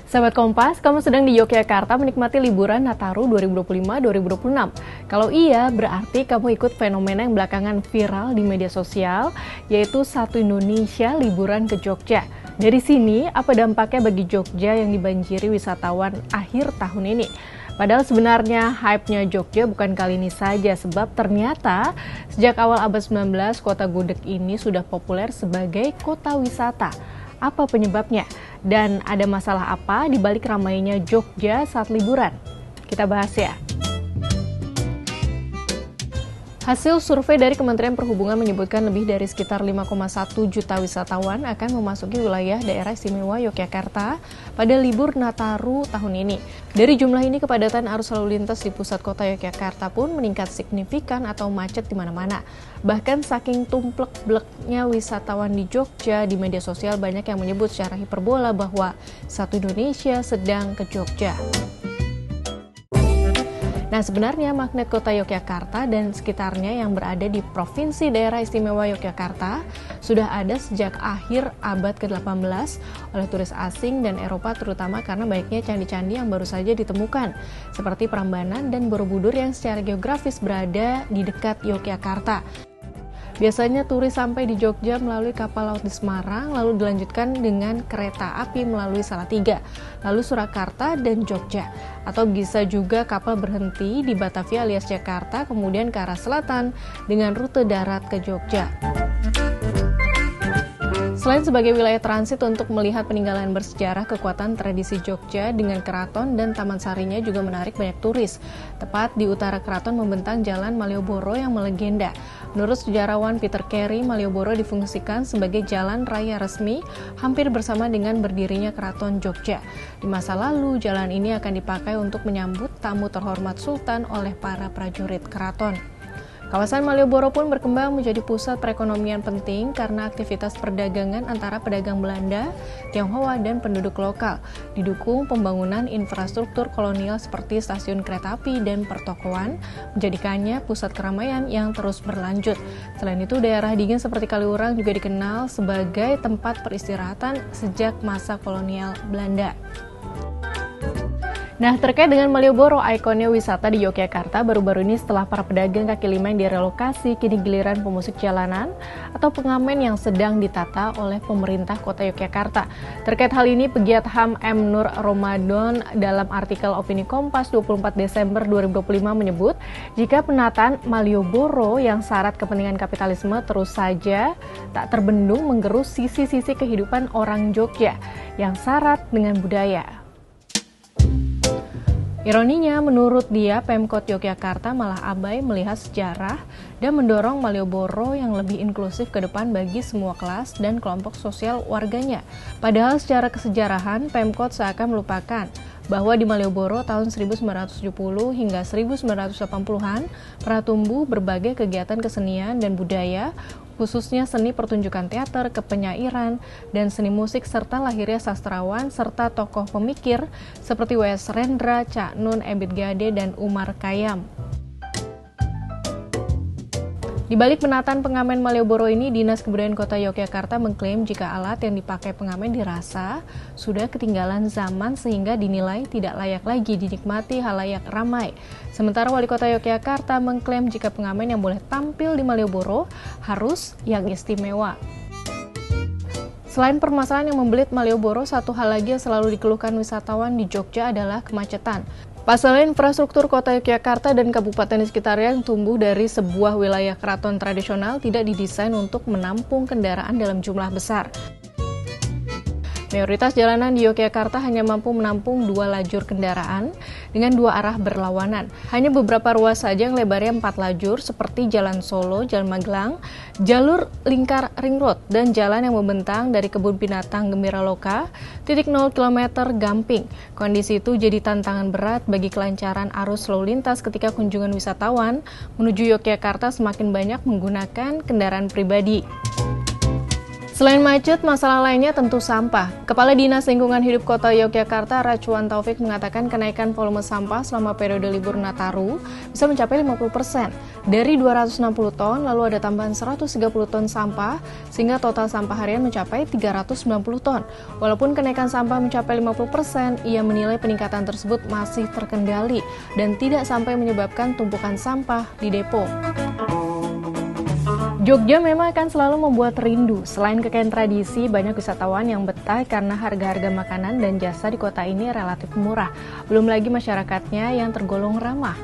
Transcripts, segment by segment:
Sahabat Kompas, kamu sedang di Yogyakarta menikmati liburan Nataru 2025-2026. Kalau iya, berarti kamu ikut fenomena yang belakangan viral di media sosial, yaitu Satu Indonesia liburan ke Jogja. Dari sini, apa dampaknya bagi Jogja yang dibanjiri wisatawan akhir tahun ini? Padahal sebenarnya hype-nya Jogja bukan kali ini saja, sebab ternyata sejak awal abad 19, kota gudeg ini sudah populer sebagai kota wisata. Apa penyebabnya? Dan ada masalah apa di balik ramainya Jogja saat liburan? Kita bahas ya. Hasil survei dari Kementerian Perhubungan menyebutkan lebih dari sekitar 5,1 juta wisatawan akan memasuki wilayah daerah istimewa Yogyakarta pada libur Nataru tahun ini. Dari jumlah ini, kepadatan arus lalu lintas di pusat kota Yogyakarta pun meningkat signifikan atau macet di mana-mana. Bahkan saking tumplek-bleknya wisatawan di Jogja, di media sosial banyak yang menyebut secara hiperbola bahwa Satu Indonesia sedang ke Jogja. Nah, sebenarnya magnet kota Yogyakarta dan sekitarnya yang berada di Provinsi Daerah Istimewa Yogyakarta sudah ada sejak akhir abad ke-18 oleh turis asing dan Eropa, terutama karena banyaknya candi-candi yang baru saja ditemukan, seperti Prambanan dan Borobudur yang secara geografis berada di dekat Yogyakarta. Biasanya turis sampai di Jogja melalui kapal laut di Semarang, lalu dilanjutkan dengan kereta api melalui Salatiga, lalu Surakarta dan Jogja. Atau bisa juga kapal berhenti di Batavia alias Jakarta, kemudian ke arah selatan dengan rute darat ke Jogja. Selain sebagai wilayah transit untuk melihat peninggalan bersejarah, kekuatan tradisi Jogja dengan keraton dan taman sarinya juga menarik banyak turis. Tepat di utara keraton membentang Jalan Malioboro yang melegenda. Menurut sejarawan Peter Carey, Malioboro difungsikan sebagai jalan raya resmi hampir bersama dengan berdirinya Keraton Jogja. Di masa lalu, jalan ini akan dipakai untuk menyambut tamu terhormat Sultan oleh para prajurit keraton. Kawasan Malioboro pun berkembang menjadi pusat perekonomian penting karena aktivitas perdagangan antara pedagang Belanda, Tionghoa, dan penduduk lokal, didukung pembangunan infrastruktur kolonial seperti stasiun kereta api dan pertokoan, menjadikannya pusat keramaian yang terus berlanjut. Selain itu, daerah dingin seperti Kaliurang juga dikenal sebagai tempat peristirahatan sejak masa kolonial Belanda. Nah, terkait dengan Malioboro, ikonnya wisata di Yogyakarta baru-baru ini setelah para pedagang kaki lima yang direlokasi, kini giliran pemusik jalanan atau pengamen yang sedang ditata oleh pemerintah kota Yogyakarta. Terkait hal ini, pegiat HAM M. Nur Ramadan dalam artikel Opini Kompas 24 Desember 2025 menyebut, jika penataan Malioboro yang syarat kepentingan kapitalisme terus saja tak terbendung menggerus sisi-sisi kehidupan orang Jogja yang syarat dengan budaya. Ironinya, menurut dia, Pemkot Yogyakarta malah abai melihat sejarah dan mendorong Malioboro yang lebih inklusif ke depan bagi semua kelas dan kelompok sosial warganya. Padahal secara kesejarahan, Pemkot seakan melupakan bahwa di Malioboro tahun 1970 hingga 1980-an pernah tumbuh berbagai kegiatan kesenian dan budaya, khususnya seni pertunjukan teater, kepenyairan, dan seni musik, serta lahirnya sastrawan serta tokoh pemikir seperti W.S. Rendra, Cak Nun, Ebit Gade, dan Umar Khayyam. Di balik penataan pengamen Malioboro ini, Dinas Kebudayaan Kota Yogyakarta mengklaim jika alat yang dipakai pengamen dirasa sudah ketinggalan zaman sehingga dinilai tidak layak lagi dinikmati halayak ramai. Sementara Wali Kota Yogyakarta mengklaim jika pengamen yang boleh tampil di Malioboro harus yang istimewa. Selain permasalahan yang membelit Malioboro, satu hal lagi yang selalu dikeluhkan wisatawan di Jogja adalah kemacetan. Pasalnya, infrastruktur kota Yogyakarta dan kabupaten di sekitarnya yang tumbuh dari sebuah wilayah keraton tradisional tidak didesain untuk menampung kendaraan dalam jumlah besar. Mayoritas jalanan di Yogyakarta hanya mampu menampung 2 lajur kendaraan dengan 2 arah berlawanan. Hanya beberapa ruas saja yang lebarnya 4 lajur seperti Jalan Solo, Jalan Magelang, jalur lingkar Ring Road, dan jalan yang membentang dari Kebun Binatang Gembira Loka, 0 km Gamping. Kondisi itu jadi tantangan berat bagi kelancaran arus lalu lintas ketika kunjungan wisatawan menuju Yogyakarta semakin banyak menggunakan kendaraan pribadi. Selain macet, masalah lainnya tentu sampah. Kepala Dinas Lingkungan Hidup Kota Yogyakarta, Racuan Taufik, mengatakan kenaikan volume sampah selama periode libur Nataru bisa mencapai 50%. Dari 260 ton, lalu ada tambahan 130 ton sampah, sehingga total sampah harian mencapai 390 ton. Walaupun kenaikan sampah mencapai 50%, ia menilai peningkatan tersebut masih terkendali dan tidak sampai menyebabkan tumpukan sampah di depo. Jogja memang akan selalu membuat rindu. Selain kekayaan tradisi, banyak wisatawan yang betah karena harga-harga makanan dan jasa di kota ini relatif murah. Belum lagi masyarakatnya yang tergolong ramah.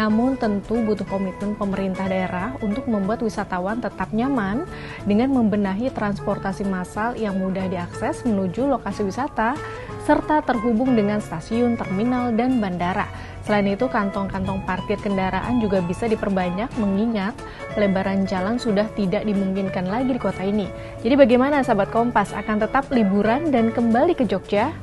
Namun tentu butuh komitmen pemerintah daerah untuk membuat wisatawan tetap nyaman dengan membenahi transportasi massal yang mudah diakses menuju lokasi wisata, serta terhubung dengan stasiun, terminal, dan bandara. Selain itu, kantong-kantong parkir kendaraan juga bisa diperbanyak mengingat pelebaran jalan sudah tidak dimungkinkan lagi di kota ini. Jadi bagaimana sahabat Kompas, akan tetap liburan dan kembali ke Jogja?